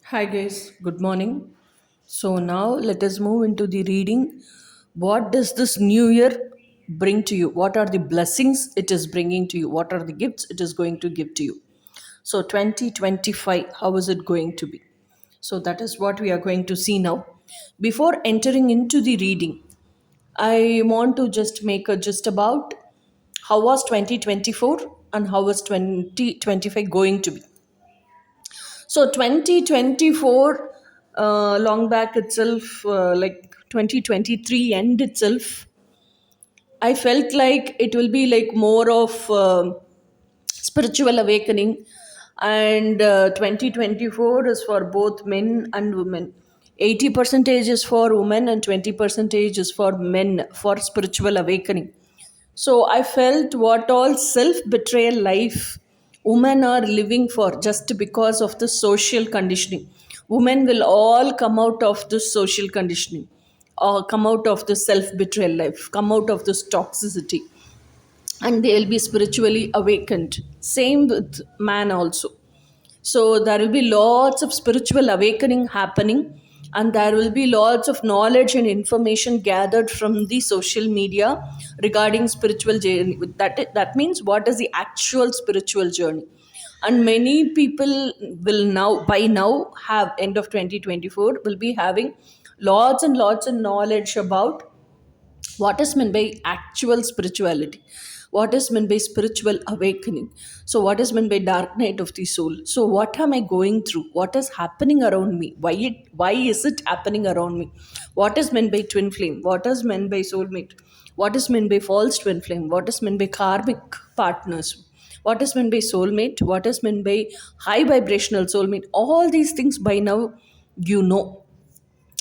Hi guys, good morning. So now let us move into the reading. What does this new year bring to you? What are the blessings it is bringing to you? What are the gifts it is going to give to you? So 2025, how is it going to be? So that is what we are going to see now. Before entering into the reading, I want to just make a gist about how was 2024 and how was 2025 going to be. So 2024, long back itself, like 2023 end itself, I felt like it will be like more of spiritual awakening. And 2024 is for both men and women. 80 percentage is for women and 20 percentage is for men for spiritual awakening. So I felt what all self betrayal life women are living for just because of the social conditioning. Women will all come out of this social conditioning or come out of the self betrayal life, come out of this toxicity, and they'll be spiritually awakened. Same with man also. So there will be lots of spiritual awakening happening, and there will be lots of knowledge and information gathered from the social media regarding spiritual journey. That means what is the actual spiritual journey. And many people will now, by now, have end of 2024, will be having lots and lots of knowledge about what is meant by actual spirituality, what is meant by spiritual awakening, so what is meant by dark night of the soul. So what am I going through, what is happening around me, why is it happening around me, what is meant by twin flame, what is meant by soulmate, what is meant by false twin flame, what is meant by karmic partners, what is meant by soulmate, what is meant by high vibrational soulmate. All these things by now you know.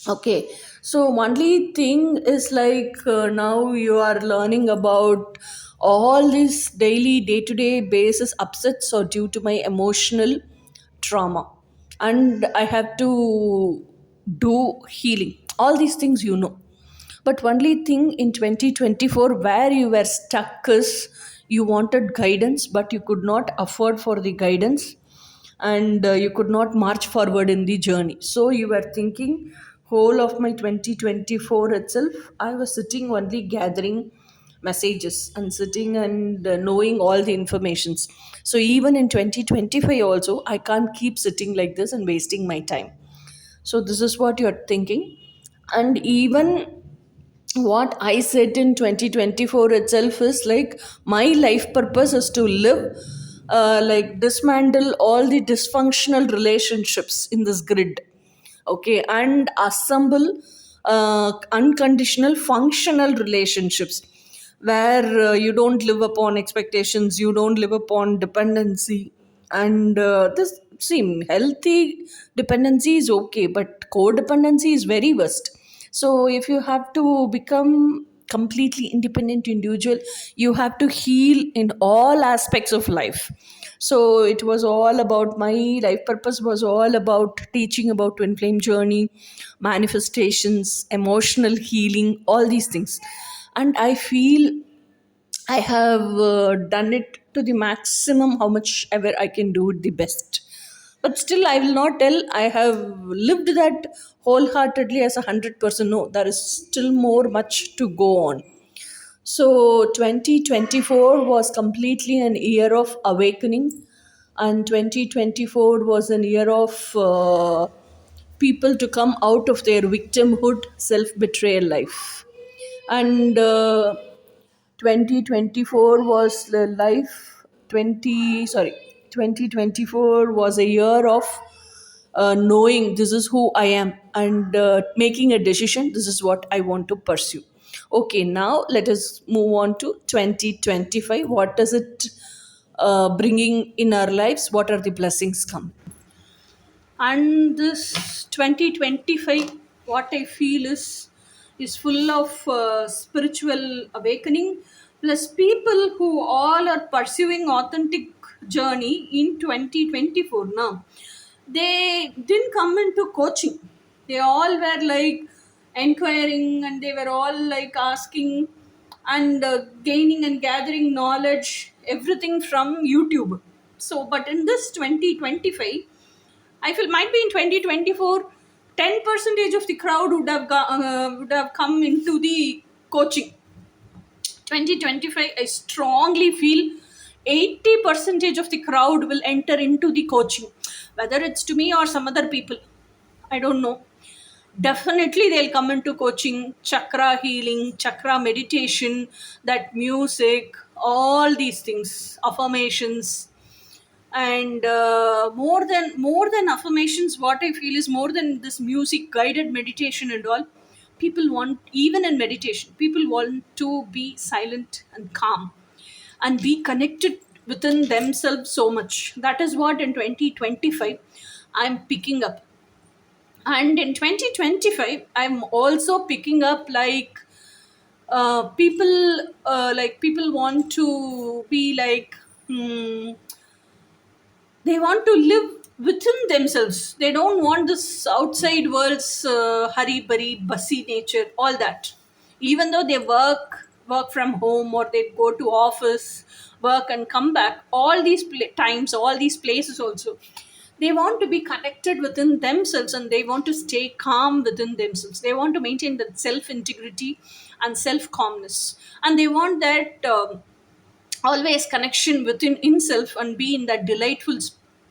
Okay, so only thing is like now you are learning about all these daily day-to-day basis upsets or due to my emotional trauma, and I have to do healing. All these things you know. But only thing in 2024 where you were stuck is you wanted guidance, but you could not afford for the guidance, and you could not march forward in the journey. So you were thinking, whole of my 2024 itself, I was sitting only gathering messages and sitting and knowing all the informations. So even in 2025 also, I can't keep sitting like this and wasting my time. So this is what you're thinking. And even what I said in 2024 itself is like my life purpose is to live, like dismantle all the dysfunctional relationships in this grid, okay, and assemble unconditional functional relationships where you don't live upon expectations, you don't live upon dependency. And this seem healthy dependency is okay, but codependency is very worst. So if you have to become completely independent individual, you have to heal in all aspects of life. So it was all about my life purpose was all about teaching about twin flame journey, manifestations, emotional healing, all these things. And I feel I have done it to the maximum, how much ever I can do it the best. But still, I will not tell I have lived that wholeheartedly as 100%. No, there is still more much to go on. So 2024 was completely an year of awakening, and 2024 was an year of people to come out of their victimhood, self betrayal life. And 2024 was the life 20 sorry 2024 was a year of knowing this is who I am, and making a decision, this is what I want to pursue. Okay, now let us move on to 2025. What does it bringing in our lives, what are the blessings come? And this 2025, what I feel is full of spiritual awakening, plus people who all are pursuing authentic journey in 2024. Now they didn't come into coaching, they all were like inquiring, and they were all like asking and gaining and gathering knowledge, everything from YouTube. So but in this 2025, I feel might be in 2024, 10% of the crowd would have come into the coaching. 2025, I strongly feel 80 percentage of the crowd will enter into the coaching, whether it's to me or some other people. I don't know. Definitely, they'll come into coaching, chakra healing, chakra meditation, that music, all these things, affirmations, and more than affirmations. What I feel is more than this music guided meditation and all. People want, even in meditation, people want to be silent and calm and be connected within themselves so much. That is what in 2025 I'm picking up. And in 2025 I'm also picking up like people want to be like, they want to live within themselves. They don't want this outside world's hurry burry bussy nature, all that. Even though they work from home, or they go to office, work and come back, all these times, all these places also, they want to be connected within themselves, and they want to stay calm within themselves. They want to maintain that self integrity and self calmness, and they want that always connection within himself and be in that delightful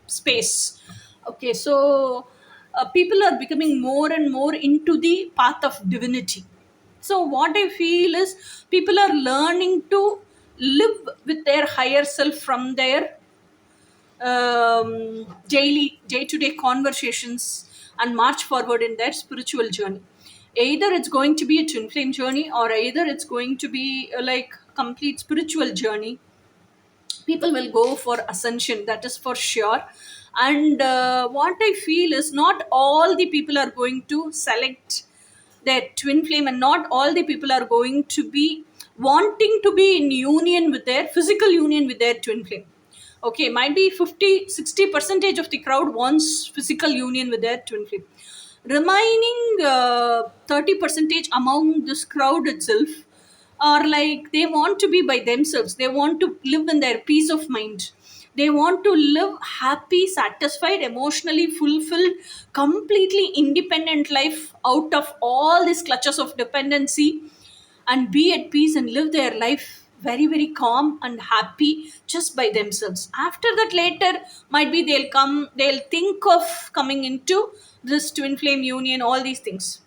space. Okay, so people are becoming more and more into the path of divinity. So what I feel is people are learning to live with their higher self from their daily day-to-day conversations, and march forward in their spiritual journey. Either it's going to be a twin flame journey, or either it's going to be like complete spiritual journey. People will go for ascension, that is for sure. And what I feel is not all the people are going to select their twin flame, and not all the people are going to be wanting to be in union with their physical union with their twin flame. Okay, might be 50-60 percentage of the crowd wants physical union with their twin flame. Remaining 30 percentage among this crowd itself are like, they want to be by themselves. They want to live in their peace of mind. They want to live happy, satisfied, emotionally fulfilled, completely independent life out of all these clutches of dependency, and be at peace and live their life very very calm and happy just by themselves. After that, later might be they'll think of coming into this twin flame union, all these things.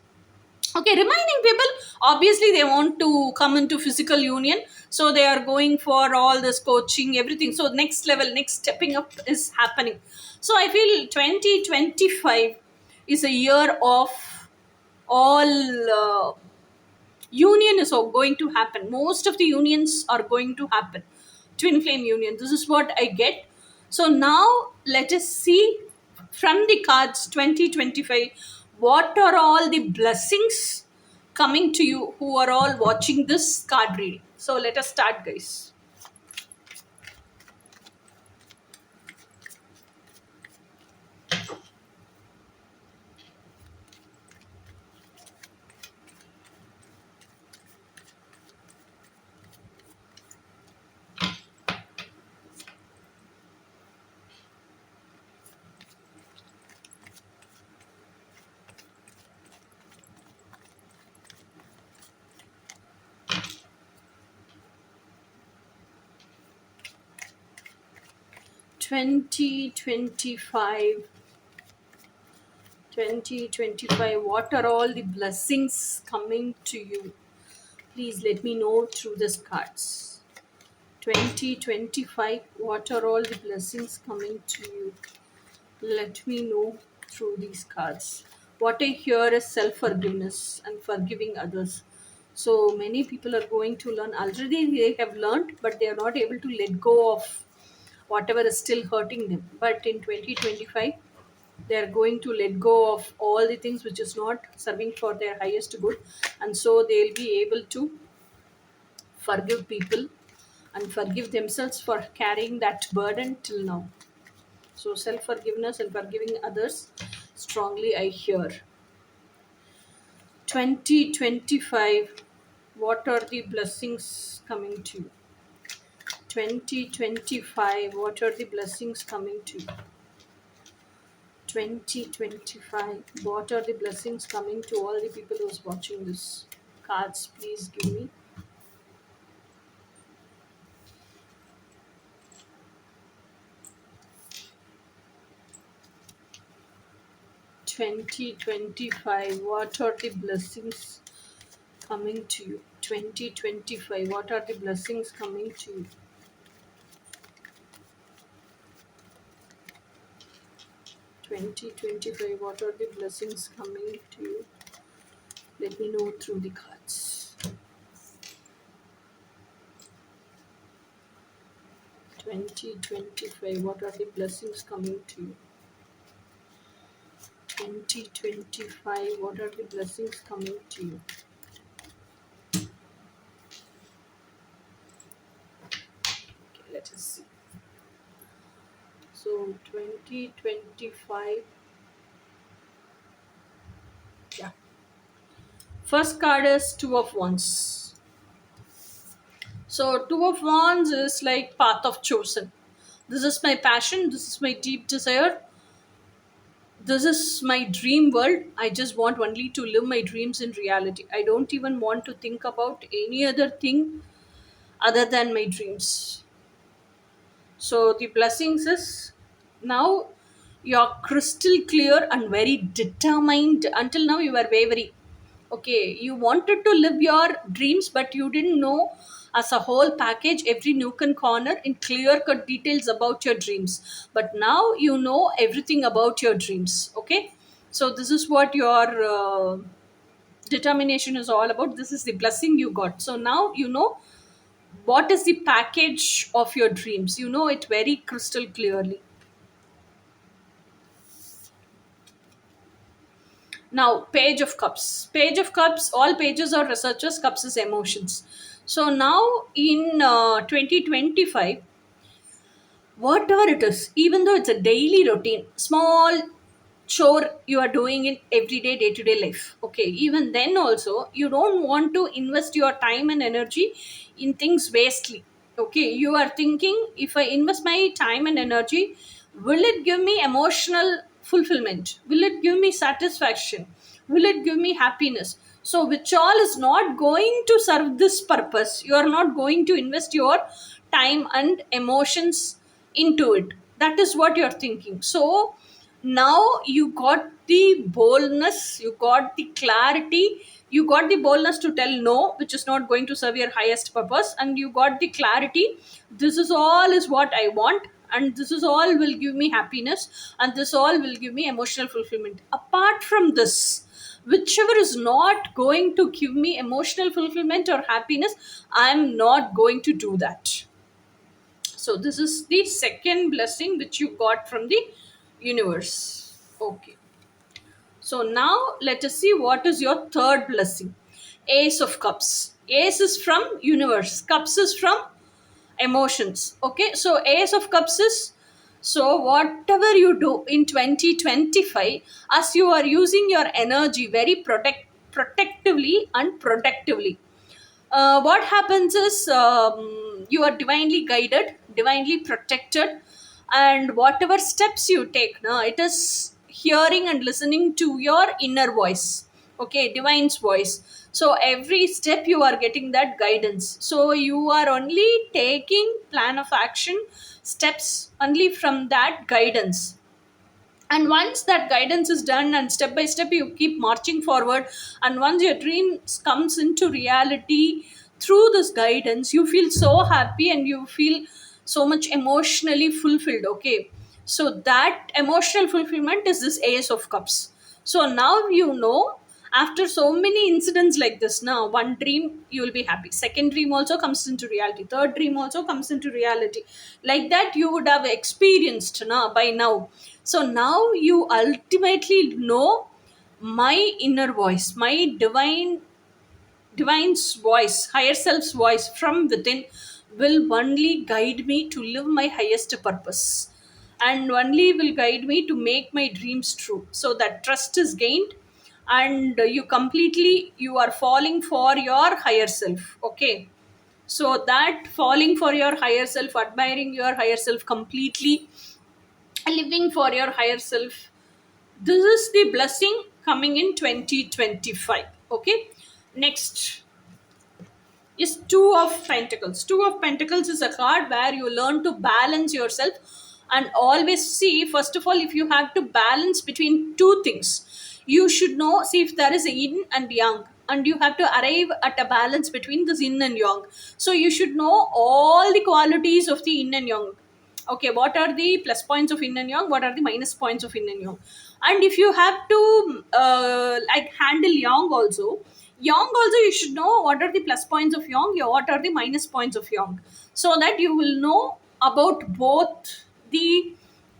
Okay, remaining people, obviously they want to come into physical union, so they are going for all this coaching, everything. So next level, next stepping up is happening. So I feel 2025 is a year of all union is all going to happen. Most of the unions are going to happen. Twin flame union, this is what I get. So now let us see from the cards 2025, what are all the blessings coming to you who are all watching this card reading. So let us start, guys. 2025, 2025, what are all the blessings coming to you? Please let me know through these cards. 2025, what are all the blessings coming to you? Let me know through these cards. What I hear is self forgiveness and forgiving others. So many people are going to learn, already they have learned, but they are not able to let go of whatever is still hurting them. But in 2025, they are going to let go of all the things which is not serving for their highest good, and so they'll be able to forgive people and forgive themselves for carrying that burden till now. So, self forgiveness and forgiving others, strongly I hear. 2025, what are the blessings coming to you? 2025, what are the blessings coming to you? 2025. What are the blessings coming to all the people who's watching this? Cards, please give me. 2025. What are the blessings coming to you? 2025. What are the blessings coming to you? 2025. What are the blessings coming to you? Let me know through the cards. 2025. What are the blessings coming to you? 2025. What are the blessings coming to you? Okay, let us see. So 2025. Yeah. First card is Two of Wands. So Two of Wands is like path of chosen. This is my passion. This is my deep desire. This is my dream world. I just want only to live my dreams in reality. I don't even want to think about any other thing other than my dreams. So the blessings is now you're crystal clear and very determined. Until now you were wavering. Okay, you wanted to live your dreams, but you didn't know as a whole package every nook and corner in clear cut details about your dreams. But now you know everything about your dreams. Okay, so this is what your determination is all about. This is the blessing you got. So now you know what is the package of your dreams. You know it very crystal clearly. Now, Page of Cups. Page of Cups, all pages are researchers, cups is emotions. So now in 2025, whatever it is, even though it's a daily routine, small chore you are doing in everyday day-to-day life, okay, even then also you don't want to invest your time and energy in things wastely. Okay, you are thinking, if I invest my time and energy, will it give me emotional fulfillment, will it give me satisfaction, will it give me happiness? So which all is not going to serve this purpose, you are not going to invest your time and emotions into it. That is what you're thinking. So now you got the boldness, you got the clarity, you got the boldness to tell no, which is not going to serve your highest purpose, and you got the clarity, this is all is what I want, and this is all will give me happiness, and this all will give me emotional fulfillment. Apart from this, whichever is not going to give me emotional fulfillment or happiness, I'm not going to do that. So this is the second blessing which you got from the universe. Okay. So now let us see what is your third blessing. Ace of Cups. Ace is from universe. Cups is from emotions. Okay. So Ace of Cups is, so whatever you do in 2025, as you are using your energy very protectively and productively, what happens is, you are divinely guided, divinely protected, and whatever steps you take now, it is hearing and listening to your inner voice. Okay, divine's voice. So every step you are getting that guidance, so you are only taking plan of action steps only from that guidance. And once that guidance is done and step by step you keep marching forward, and once your dreams comes into reality through this guidance, you feel so happy and you feel so much emotionally fulfilled. Okay, so that emotional fulfillment is this Ace of Cups. So now you know, after so many incidents like this, now one dream you will be happy, second dream also comes into reality, third dream also comes into reality, like that you would have experienced now by now. So now you ultimately know my inner voice, my divine's voice, higher self's voice from within will only guide me to live my highest purpose, and only will guide me to make my dreams true. So that trust is gained, and you completely you are falling for your higher self. Okay, so that falling for your higher self, admiring your higher self completely, living for your higher self, This is the blessing coming in 2025. Okay. Next is Two of Pentacles. Two of Pentacles is a card where you learn to balance yourself and always see, first of all, if you have to balance between two things, you should know, see if there is a yin and yang, and you have to arrive at a balance between the yin and yang. So you should know all the qualities of the yin and yang. Okay, what are the plus points of yin and yang, what are the minus points of yin and yang, and if you have to like handle yang also you should know what are the plus points of yang, what are the minus points of yang, so that you will know about both the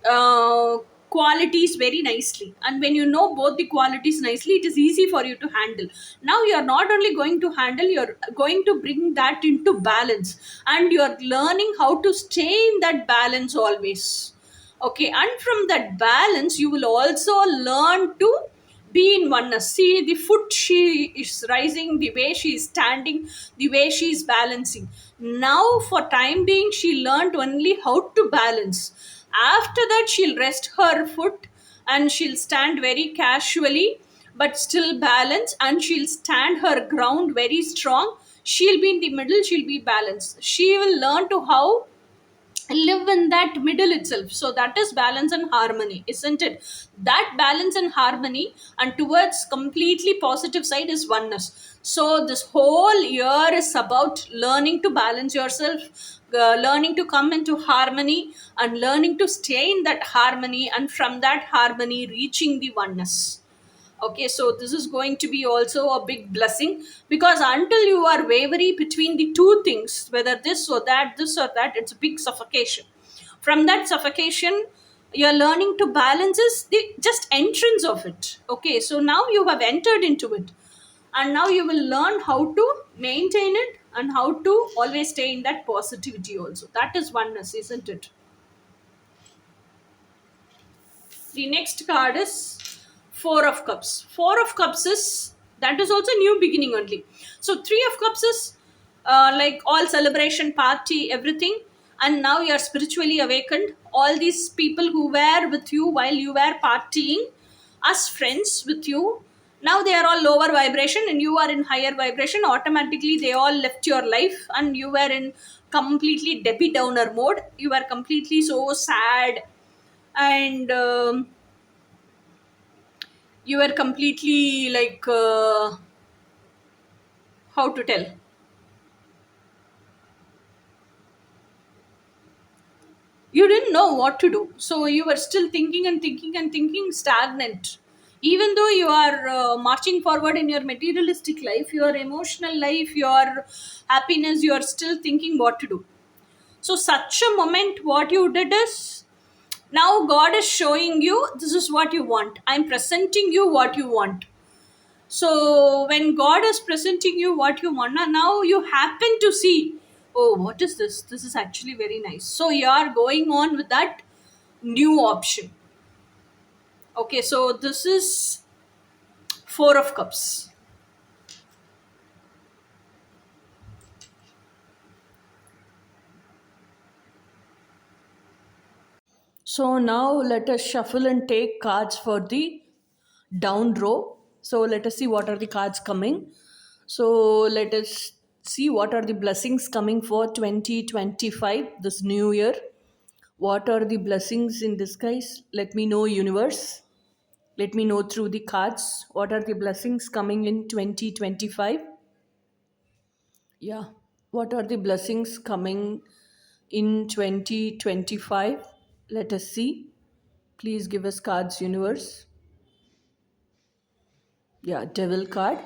uh, qualities very nicely. And when you know both the qualities nicely, it is easy for you to handle. Now you are not only going to handle, you're going to bring that into balance, and you're learning how to stay in that balance always. Okay, and from that balance you will also learn to be in oneness. See the foot she is rising, the way she is standing, the way she is balancing. Now for time being she learned only how to balance. After that she'll rest her foot and she'll stand very casually but still balance, and she'll stand her ground very strong. She'll be in the middle, she'll be balanced. She will learn to how live in that middle itself. So that is balance and harmony, isn't it? That balance and harmony and towards completely positive side is oneness. So this whole year is about learning to balance yourself, learning to come into harmony and learning to stay in that harmony, and from that harmony reaching the oneness. Okay, so this is going to be also a big blessing, because until you are wavering between the two things, whether this or that, it's a big suffocation. From that suffocation, you're learning to balance is the just entrance of it. Okay, so now you have entered into it, and now you will learn how to maintain it and how to always stay in that positivity also. That is oneness, isn't it? The next card is Four of Cups. Four of Cups is, that is also new beginning only. So Three of Cups is like all celebration, party, everything. And now you are spiritually awakened. All these people who were with you while you were partying, as friends with you, now they are all lower vibration and you are in higher vibration. Automatically they all left your life and you were in completely Debbie Downer mode. You were completely so sad, and you were completely like how to tell, you didn't know what to do, so you were still thinking and thinking and thinking, stagnant. Even though you are marching forward in your materialistic life, your emotional life, your happiness, you are still thinking what to do. So such a moment, what you did is, now God is showing you this is what you want, I'm presenting you what you want. So when God is presenting you what you want, now you happen to see, oh, what is this? This is actually very nice. So you are going on with that new option. Okay, so this is Four of Cups. So now let us shuffle and take cards for the down row. So let us see what are the cards coming. So let us see what are the blessings coming for 2025, this new year. What are the blessings in disguise? Let me know, universe. Let me know through the cards. What are the blessings coming in 2025? Yeah. What are the blessings coming in 2025? Let us see. Please give us cards, universe. Yeah, devil card.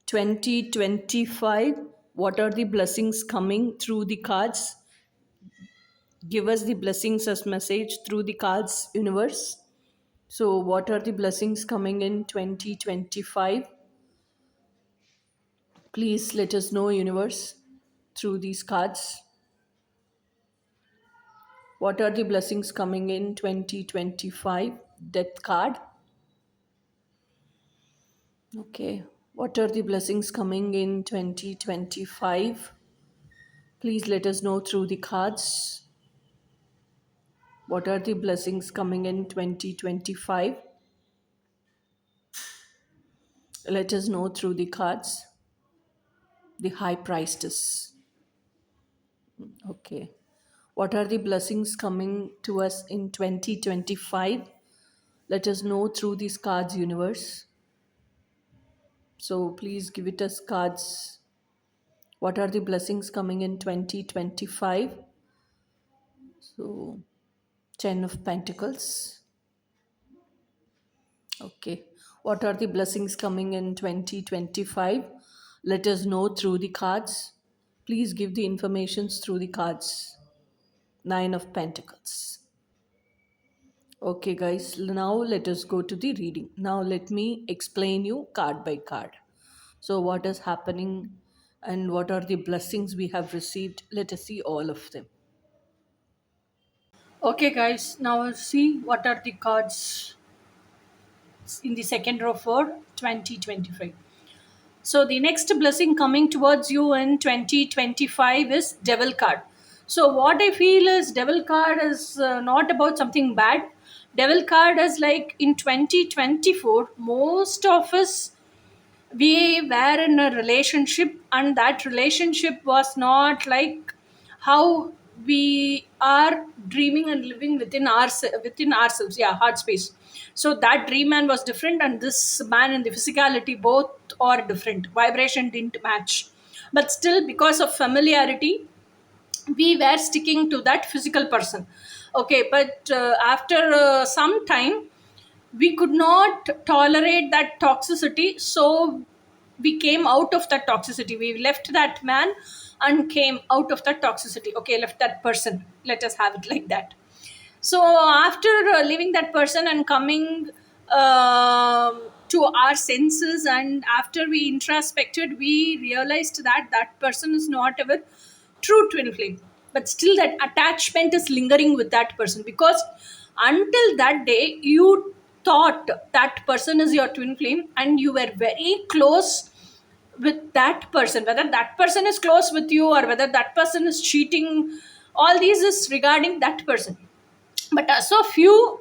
2025. What are the blessings coming through the cards? Give us the blessings as message through the cards, universe. So, what are the blessings coming in 2025? Please let us know, universe, through these cards. What are the blessings coming in 2025? Death card. Okay. What are the blessings coming in 2025? Please let us know through the cards. What are the blessings coming in 2025? Let us know through the cards. The High Priestess. Okay. What are the blessings coming to us in 2025? Let us know through these cards, universe. So please give it us cards. What are the blessings coming in 2025? So, Ten of Pentacles. Okay. What are the blessings coming in 2025? Let us know through the cards. Please give the informations through the cards. Nine of Pentacles. Okay, guys, now let us go to the reading. Now, let me explain you card by card. So, what is happening and what are the blessings we have received? Let us see all of them. Okay, guys, now see what are the cards in the second row for 2025. So the next blessing coming towards you in 2025 is Devil card. So what I feel is Devil card is not about something bad. Devil card is like in 2024, most of us we were in a relationship, and that relationship was not like how we are dreaming and living within ourselves, yeah, heart space. So that dream man was different, and this man in the physicality, both are different, vibration didn't match. But still, because of familiarity, we were sticking to that physical person. Okay, but after some time, we could not tolerate that toxicity, so we came out of that toxicity. We left that man and came out of that toxicity. Okay, left that person, let us have it like that. So after leaving that person and coming to our senses, and after we introspected, we realized that that person is not our true twin flame. But still, that attachment is lingering with that person, because until that day, you thought that person is your twin flame and you were very close with that person. Whether that person is close with you or whether that person is cheating, all these is regarding that person. But as of you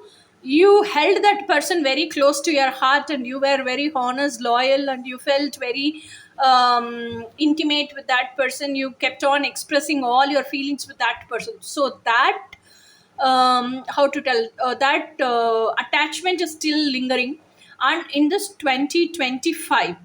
held that person very close to your heart, and you were very honest, loyal, and you felt very intimate with that person. You kept on expressing all your feelings with that person. So that how to tell that attachment is still lingering. And in this 2025,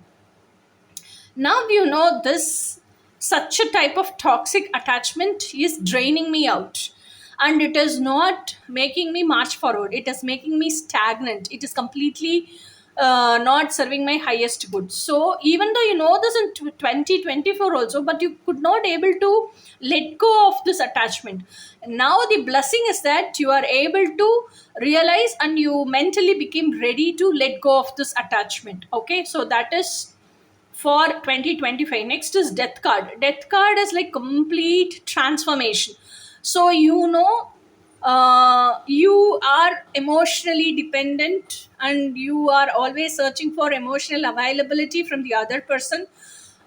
now you know this, such a type of toxic attachment is draining me out, and it is not making me march forward. It is making me stagnant. It is completely not serving my highest good. So even though you know this in 2024 also, but you could not able to let go of this attachment. Now the blessing is that you are able to realize and you mentally became ready to let go of this attachment. Okay, so that is for 2025. Next is Death card. Death card is like complete transformation. So you know, you are emotionally dependent and you are always searching for emotional availability from the other person,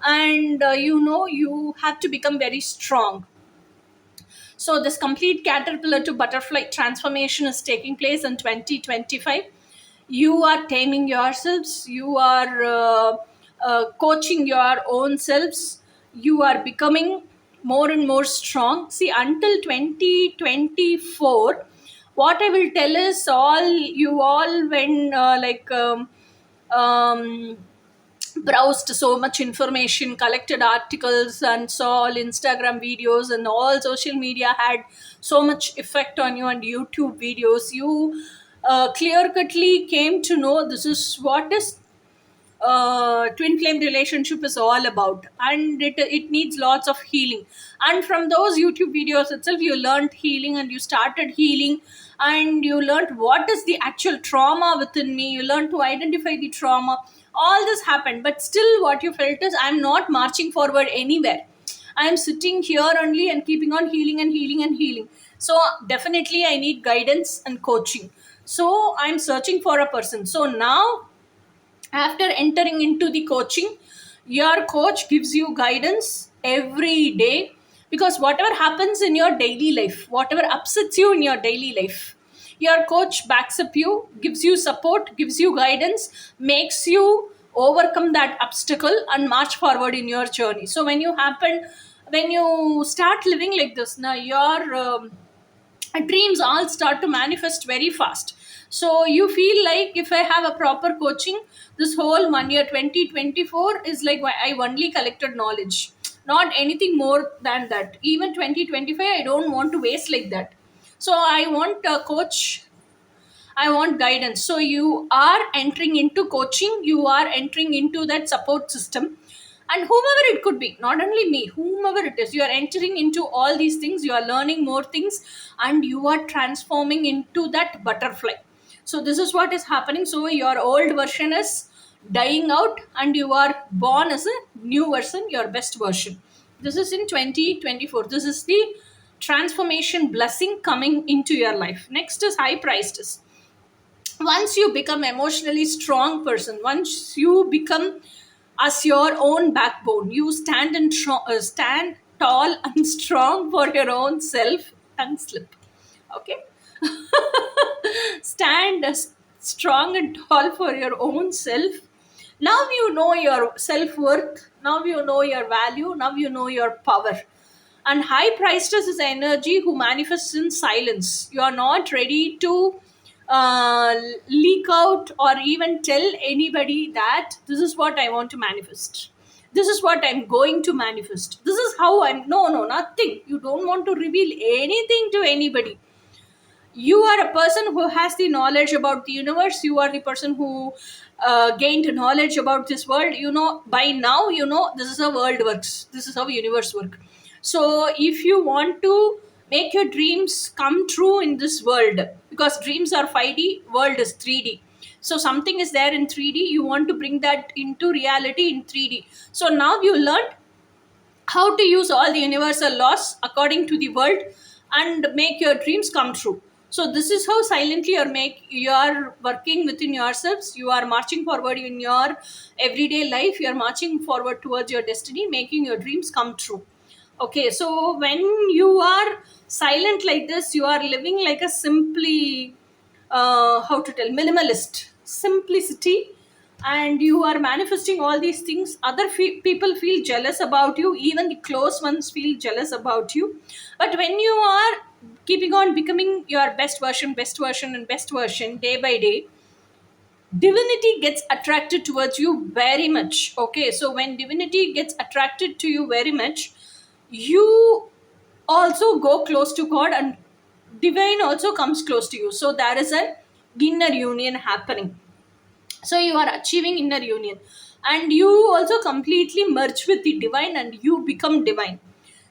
and you know, you have to become very strong. So this complete caterpillar to butterfly transformation is taking place in 2025. You are taming yourselves. You are coaching your own selves. You are becoming more and more strong. See, until 2024, what I will tell is all you all when um, browsed so much information, collected articles, and saw all Instagram videos, and all social media had so much effect on you, and YouTube videos. You clear cutly came to know this is what is twin flame relationship is all about, and it needs lots of healing. And from those YouTube videos itself, you learned healing and you started healing, and you learned what is the actual trauma within me. You learned to identify the trauma. All this happened, but still what you felt is, I'm not marching forward anywhere. I'm sitting here only and keeping on healing and healing and healing. So definitely I need guidance and coaching. So I'm searching for a person. So now, after entering into the coaching, your coach gives you guidance every day, because whatever happens in your daily life, whatever upsets you in your daily life, your coach backs up you, gives you support, gives you guidance, makes you overcome that obstacle and march forward in your journey. So when you start living like this now, your dreams all start to manifest very fast. So you feel like, if I have a proper coaching, this whole 1 year 2024 is like I only collected knowledge, not anything more than that. Even 2025 I don't want to waste like that. So I want a coach, I want guidance. So you are entering into coaching, you are entering into that support system. And whomever it could be, not only me, whomever it is, you are entering into all these things, you are learning more things, and you are transforming into that butterfly. So this is what is happening. So your old version is dying out, and you are born as a new version, your best version. This is in 2024. This is the transformation blessing coming into your life. Next is high priestess. Once you become emotionally strong person, once you become as your own backbone, you stand tall and strong for your own self and slip. Okay. Stand strong and tall for your own self. Now you know your self-worth, now you know your value, now you know your power. And high priestess is energy who manifests in silence. You are not ready to uh, leak out or even tell anybody that this is what I want to manifest, this is what I'm going to manifest, this is how I'm, no, nothing. You don't want to reveal anything to anybody. You are a person who has the knowledge about the universe, you are the person who gained knowledge about this world. You know, by now you know this is how world works, this is how universe work. So if you want to make your dreams come true in this world, because dreams are 5D, world is 3D. So something is there in 3D, you want to bring that into reality in 3D. So now you learned how to use all the universal laws according to the world and make your dreams come true. So this is how silently you are working within yourselves, you are marching forward in your everyday life, you are marching forward towards your destiny, making your dreams come true. Okay, so when you are silent like this, you are living like a simply how to tell, minimalist simplicity, and you are manifesting all these things. Other people feel jealous about you, even the close ones feel jealous about you. But when you are keeping on becoming your best version and best version day by day, divinity gets attracted towards you very much. Okay, so when divinity gets attracted to you very much, you also go close to God, and divine also comes close to you. So there is an inner union happening. So you are achieving inner union, and you also completely merge with the divine and you become divine.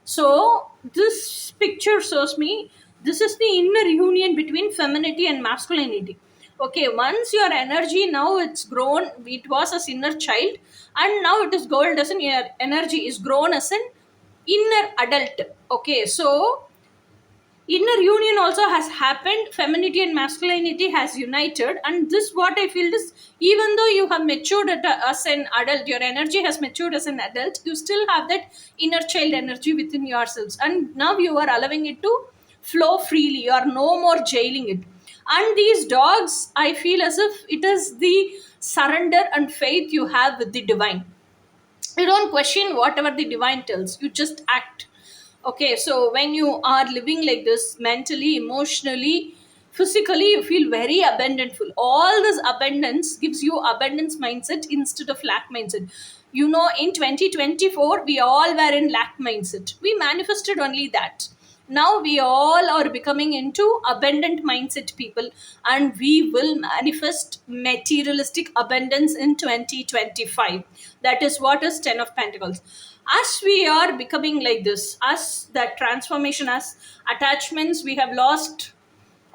So this picture shows me this is the inner union between femininity and masculinity. Okay, once your energy now it's grown, it was as inner child, and now it is gold as an energy is grown as an inner adult. Okay, so inner union also has happened, femininity and masculinity has united. And this what I feel is, even though you have matured as an adult, your energy has matured as an adult, you still have that inner child energy within yourselves, and now you are allowing it to flow freely, you are no more jailing it. And these dogs, I feel as if it is the surrender and faith you have with the divine. You don't question whatever the divine tells, you just act. Okay, so when you are living like this, mentally, emotionally, physically, you feel very abundantful. All this abundance gives you abundance mindset instead of lack mindset. You know, in 2024 we all were in lack mindset, we manifested only that. Now we all are becoming into abundant mindset people, and we will manifest materialistic abundance in 2025. That is what is 10 of pentacles. As we are becoming like this, as that transformation, as attachments, we have lost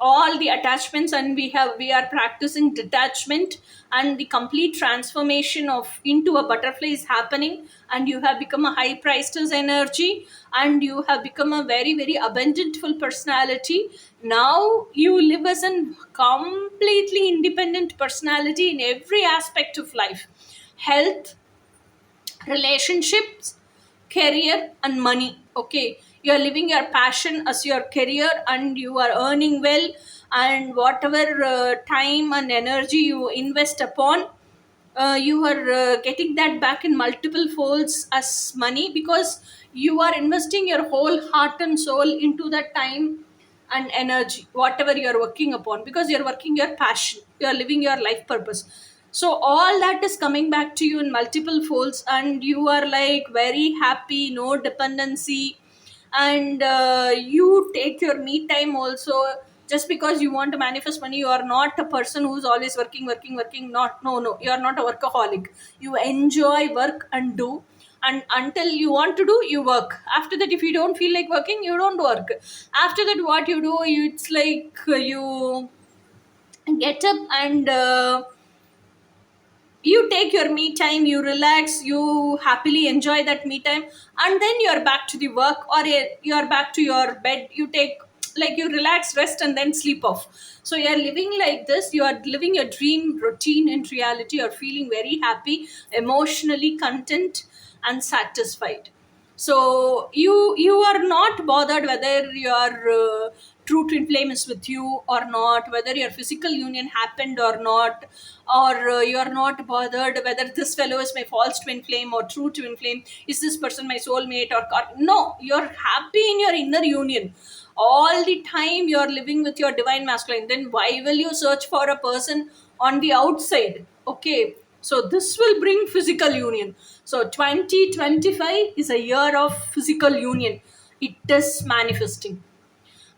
all the attachments, and we are practicing detachment, and the complete transformation of into a butterfly is happening, and you have become a high priestess energy, and you have become a very very abundantful personality. Now you live as a completely independent personality in every aspect of life: health, relationships, career, and money. Okay, You are living your passion as your career, and you are earning well, and whatever time and energy you invest upon, you are getting that back in multiple folds as money, because you are investing your whole heart and soul into that time and energy, whatever you are working upon, because you're working your passion, you are living your life purpose. So all that is coming back to you in multiple folds, and you are like very happy, no dependency. And you take your me time also. Just because you want to manifest money, you are not a person who's always working. Not, no, no, you are not a workaholic. You enjoy work and do, and until you want to do, you work. After that, if you don't feel like working, you don't work. After that, what you do, it's like you get up and you take your me time, you relax, you happily enjoy that me time, and then you're back to the work, or you're back to your bed. You take, like, you relax, rest, and then sleep off. So you're living like this, you are living your dream routine. In reality, you're feeling very happy, emotionally content, and satisfied. So you are not bothered whether your true twin flame is with you or not, whether your physical union happened or not, or you are not bothered whether this fellow is my false twin flame or true twin flame. Is this person my soulmate or no, you're happy in your inner union all the time. You're living with your divine masculine. Then why will you search for a person on the outside? Okay, so this will bring physical union. So 2025 is a year of physical union. It is manifesting.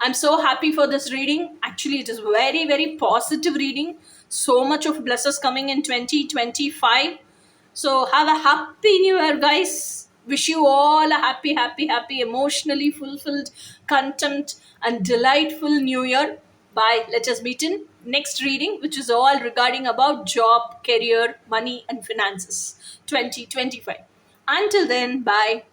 I'm so happy for this reading. Actually, it is very, very positive reading. So much of blessings coming in 2025. So have a happy new year, guys. Wish you all a happy, happy, happy, emotionally fulfilled, content, and delightful new year. Bye. Let us meet in next reading, which is all regarding about job, career, money, and finances. 2025. Until then, bye.